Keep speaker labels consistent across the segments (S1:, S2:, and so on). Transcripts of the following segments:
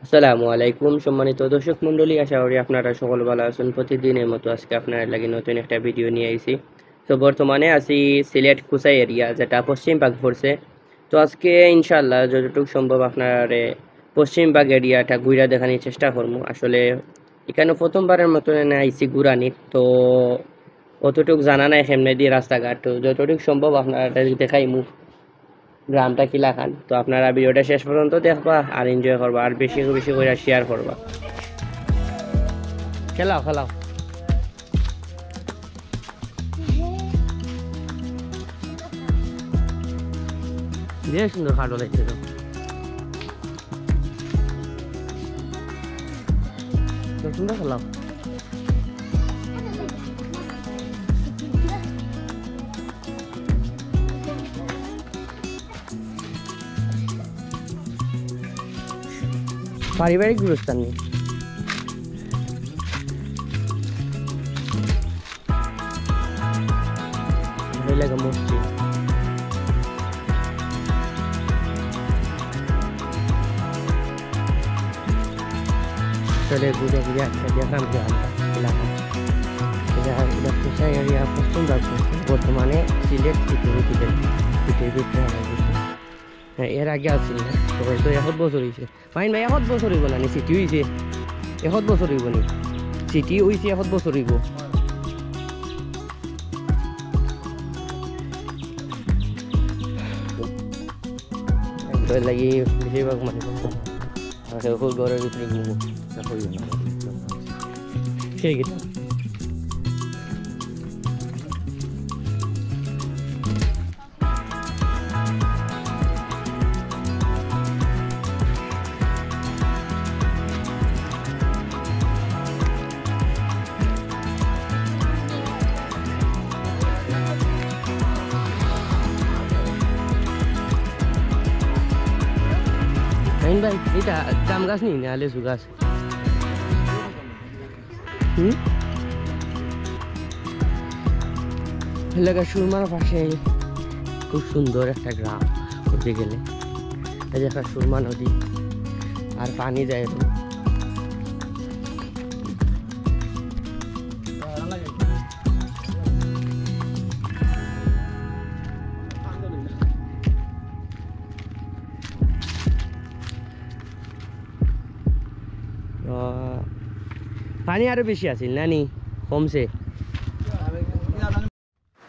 S1: আসসালামু আলাইকুম সম্মানিত দর্শক মণ্ডলী, আশা করি আপনারা সকল ভালো আছেন। প্রতিদিনের মতো আজকে আপনার লাগে নতুন একটা ভিডিও নিয়ে আইছি। তো বর্তমানে আছি সিলেট কুসাই এরিয়া, যেটা পশ্চিমবাগ পড়ছে। তো আজকে ইনশাল্লাহ যতটুকু সম্ভব আপনার পশ্চিমবাগ এরিয়াটা ঘুরে দেখানোর চেষ্টা করবো। আসলে এখানে প্রথমবারের মতন এনে আইছি ঘুরানি, তো অতটুকু জানা নাই কেমনে দিয়ে রাস্তাঘাট, তো যতটুকু সম্ভব আপনারা দেখাইমু গ্রামটা কি লাগান। তো আপনারা ভিডিওটা শেষ পর্যন্ত দেখবা আর এনজয় করবা, আর বেশি বেশি করে শেয়ার করবা। খেলাও খেলাও, বেশ সুন্দর খাটো লাগছে। তো সুন্দর খেলাও। পারিবারিক গুরুস্থান নেই, লাগে মসজিদ। চলে ঘুরে ঘুরে একটা দেখলাম গ্রামটা এলাকা, এটা কুসাই এরিয়া পশ্চিমবাগ বর্তমানে সিলেট সিটির ভিতরে। হ্যাঁ, এর আগে আসছিল না, তো হয়তো 1 বছর হয়েছে। ফাইন ভাই, 1 বছর হইব না, সিটি হয়েছে 1 বছর হইব নি, সিটি হয়েছে 1 বছর হইব। লাগি বেশিরভাগ মানুষ ঘরের ভিতরে ঘুমো সেই গেছে। ভাই, এটা জাম গাছ নি না লেচু গাছ? এলাকা সুরমার পাশে খুব সুন্দর একটা গ্রাম করতে গেলে। এই যে একটা সুরমা নদী আর পানি যায়। পানি আরো বেশি আছিল নানি, কমছে?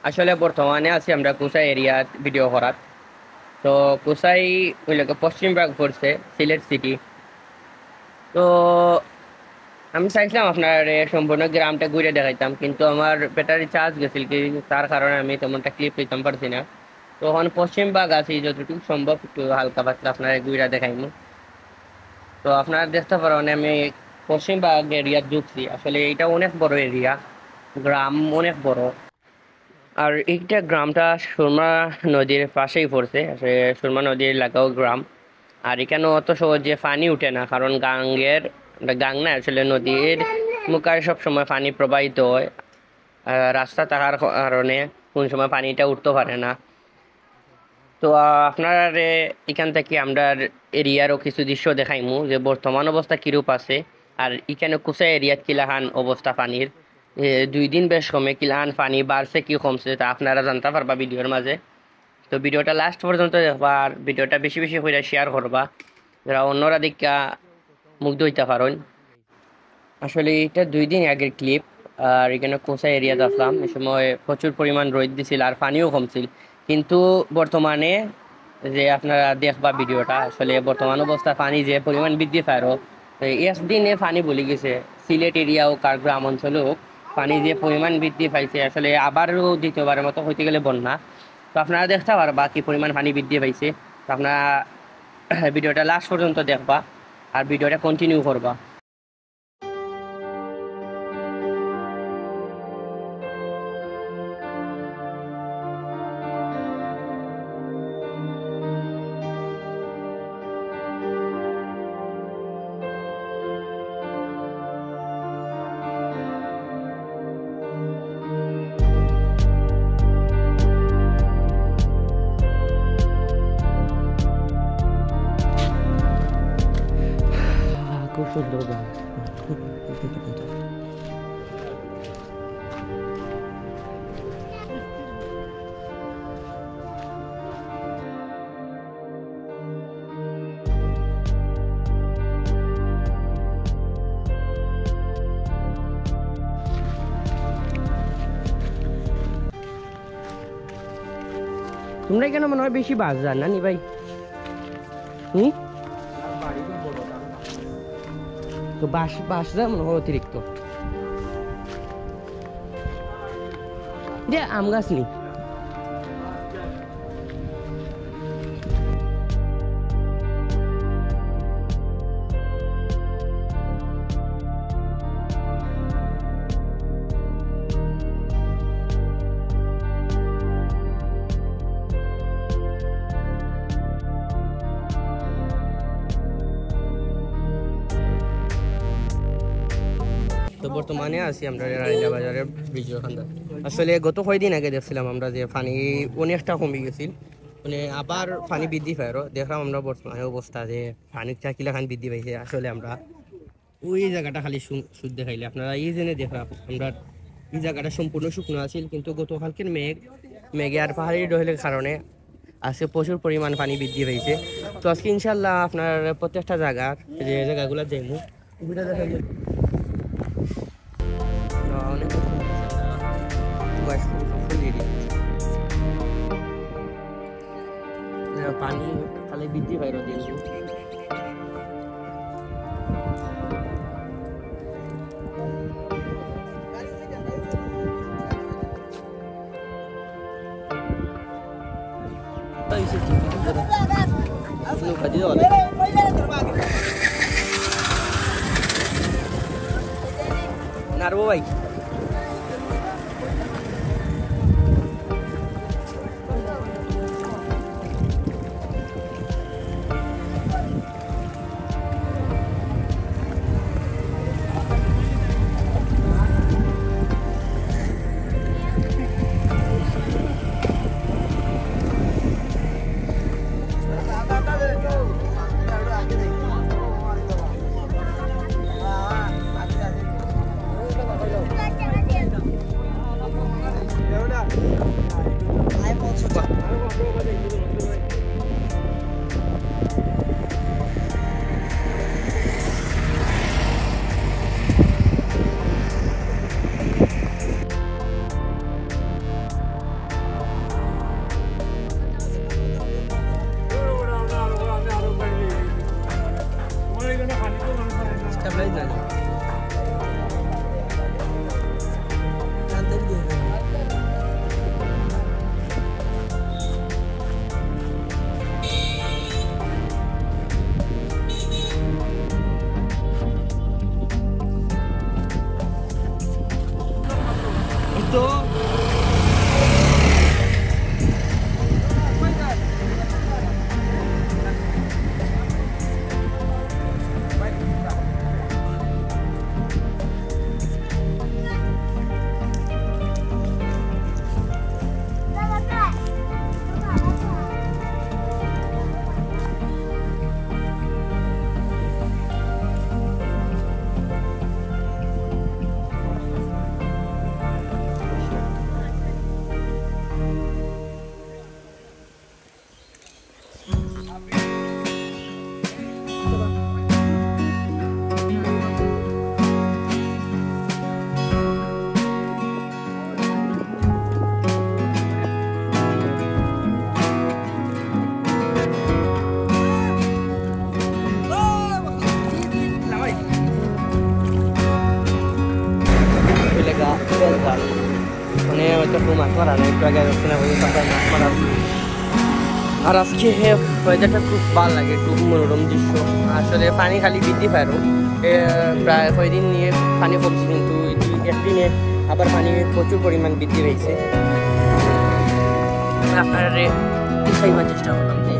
S1: আসলে বর্তমানে আছি আমরা কুসাই এরিয়া ভিডিও করার। তো কুসাই ওই লোক পশ্চিমবাগ পড়ছে, সিলেট সিটি। তো আমি চাইছিলাম আপনার সম্পূর্ণ গ্রামটা ঘুরে দেখাইতাম, কিন্তু আমার ব্যাটারি চার্জ গেছিল কি, তার কারণে আমি তেমনটা ক্লিপ নিতাম পারছি না। তো ওখানে পশ্চিমবাগ আছি, যতটুকু সম্ভব একটু হালকা পাতলা আপনার ঘুরে দেখাইমু। তো আপনারা দেখতে পারেন আমি পশ্চিমবাগ এরিয়া ঢুকছি। আসলে এটা অনেক বড় এরিয়া, গ্রাম অনেক বড়। আর এইটা গ্রামটা সুরমা নদীর পাশেই পড়ছে। আসলে সুরমা নদীর লাগাও গ্রাম। আর এখানে অত সহজে পানি উঠে না, কারণ গাং না, আসলে নদীর মুখায় সবসময় পানি প্রবাহিত হয়। রাস্তা থাকার কারণে কোন সময় পানিটা উঠতে পারে না। তো আপনার এখান থেকে আমরা এরিয়ারও কিছু দৃশ্য দেখাইমু, যে বর্তমান অবস্থা কিরূপ আছে। আর এখানে কুসা এরিয়াত কিলাহান অবস্থা পানির, 2 দিন বেশ কমে কিলাহান পানি বাড়ছে কি কমছে তা আপনারা জানতে পারবা ভিডিওর মাঝে। তো ভিডিওটা লাস্ট পর্যন্ত দেখবা, আর ভিডিওটা বেশি বেশি করে শেয়ার করবা, যারা অন্যরা দেখা মুগ্ধ হইতে পারেন। আসলে এটা 2 দিন আগের ক্লিপ। আর এখানে কোসা এরিয়াতে আসলাম, এই সময় প্রচুর পরিমাণ রোদ দিছিল আর পানিও কমছিল। কিন্তু বর্তমানে যে আপনারা দেখবা ভিডিওটা, আসলে বর্তমান অবস্থা পানি যে পরিমাণ বৃদ্ধি পায়, দিনে পানি বলে গেছে সিলেট এরিয়া হোক আর গ্রাম অঞ্চল হোক, পানি যে পরিমাণ বৃদ্ধি পাইছে, আসলে আবারও দ্বিতীয়বারের মতো হইতে গেলে বন্যা। তো আপনারা দেখতে পারবা কি পরিমাণ পানি বৃদ্ধি পাইছে। তো আপনারা ভিডিওটা লাস্ট পর্যন্ত দেখবা আর ভিডিওটা কন্টিনিউ করবা। সুন্দরবন। তোমরা কেন মনে হয় বেশি বাস যান না নি ভাই? তো বাস যা মনে হয় অতিরিক্ত। যে আম গাছ নি তো বর্তমানে আছি আমরা রাইলা বাজারের ব্রিজের ওখানে। আসলে গত কয়দিন আগে দেখছিলাম আমরা যে পানি অনেকটা কমে গেছিল, মানে আবার পানি বৃদ্ধি পায়। দেখলাম আমরা বর্তমানে অবস্থা যে পানিটা কিলাখান বৃদ্ধি পাইছে। আসলে আমরা ওই জায়গাটা খালি সুদ দেখাইলে আপনারা এই জেনে দেখলাম আমরা এই জায়গাটা সম্পূর্ণ শুকনো আছিল, কিন্তু গতকালকের মেঘে আর পাহাড়ি ঢলের কারণে আজকে প্রচুর পরিমাণ পানি বৃদ্ধি পেয়েছে। তো আজকে ইনশাল্লাহ আপনার প্রত্যেকটা জায়গার যে জায়গাগুলো দেখবো পানি খালি বৃদ্ধি পাই দিন। নারবো ভাই মানে হয়তো মাছ মারা নেই, একটু আগে মাছ মারা। আর আজকে ওয়েদারটা খুব ভালো লাগে, খুব মনোরম দৃশ্য। আসলে পানি খালি বৃদ্ধি পায়, প্রায় কয়দিন নিয়ে পানি কমছে, কিন্তু একদিনে আবার পানি প্রচুর পরিমাণ বৃদ্ধি পেয়েছে। আপনারা দেখাইবার চেষ্টা করলাম যে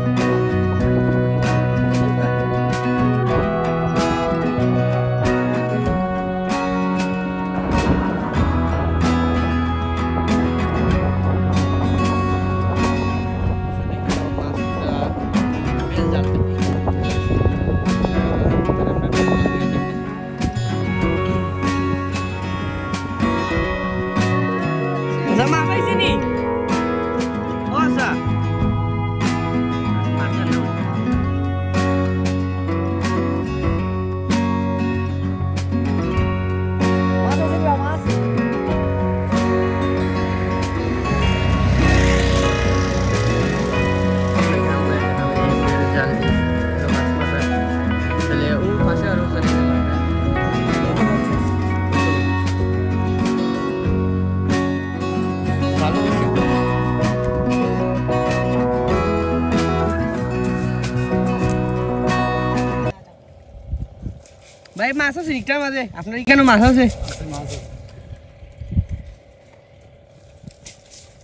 S1: ভাই মাছ আছে নিকটার মাঝে আপনার এখানে মাছ আছে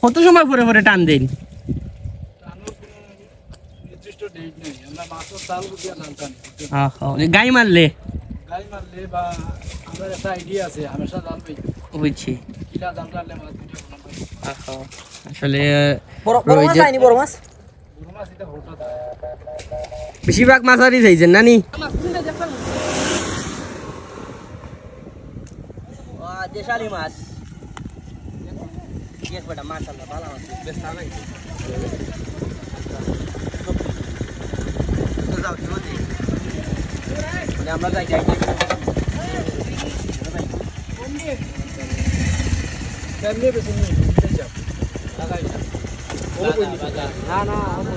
S1: কত সময় পরে পরে টান দেন গাই মারলে
S2: বা আমার একটা আইডিয়া আছে হামেশা জাল পাই
S1: বুঝছি
S2: কিলা জাল টানলে মাছ ভিডিও বানাবো
S1: আসলে
S3: বড় মাছ আইনি বড় মাছ
S2: বড় মাছ এটা হঠাৎ
S1: বেশিরভাগ মাছারি যাইছেন নানি দেশালি মাছ এক বেটা মাশাআল্লাহ ভালো মাছ বেশ ভালো আমরা যাই
S2: কেমনে বেশি নিয়ে যাও লাগাই না না না